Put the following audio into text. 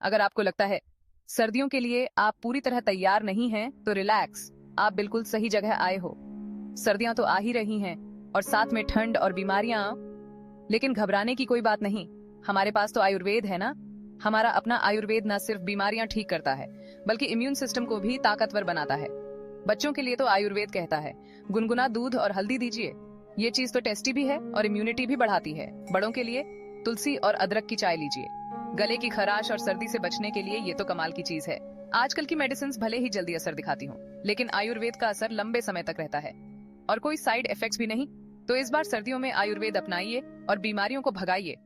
अगर आपको लगता है सर्दियों के लिए आप पूरी तरह तैयार नहीं हैं, तो रिलैक्स, आप बिल्कुल सही जगह आए हो। सर्दियां तो आ ही रही हैं और साथ में ठंड और बीमारियां। लेकिन घबराने की कोई बात नहीं, हमारे पास तो आयुर्वेद है ना। हमारा अपना आयुर्वेद न सिर्फ बीमारियां ठीक करता है, बल्कि इम्यून सिस्टम को भी ताकतवर बनाता है। बच्चों के लिए तो आयुर्वेद कहता है गुनगुना दूध और हल्दी दीजिए। ये चीज तो टेस्टी भी है और इम्यूनिटी भी बढ़ाती है। बड़ों के लिए तुलसी और अदरक की चाय लीजिए। गले की खराश और सर्दी से बचने के लिए ये तो कमाल की चीज है। आजकल की मेडिसिन भले ही जल्दी असर दिखाती हूँ, लेकिन आयुर्वेद का असर लंबे समय तक रहता है और कोई साइड इफेक्ट्स भी नहीं। तो इस बार सर्दियों में आयुर्वेद अपनाइए और बीमारियों को भगाइए।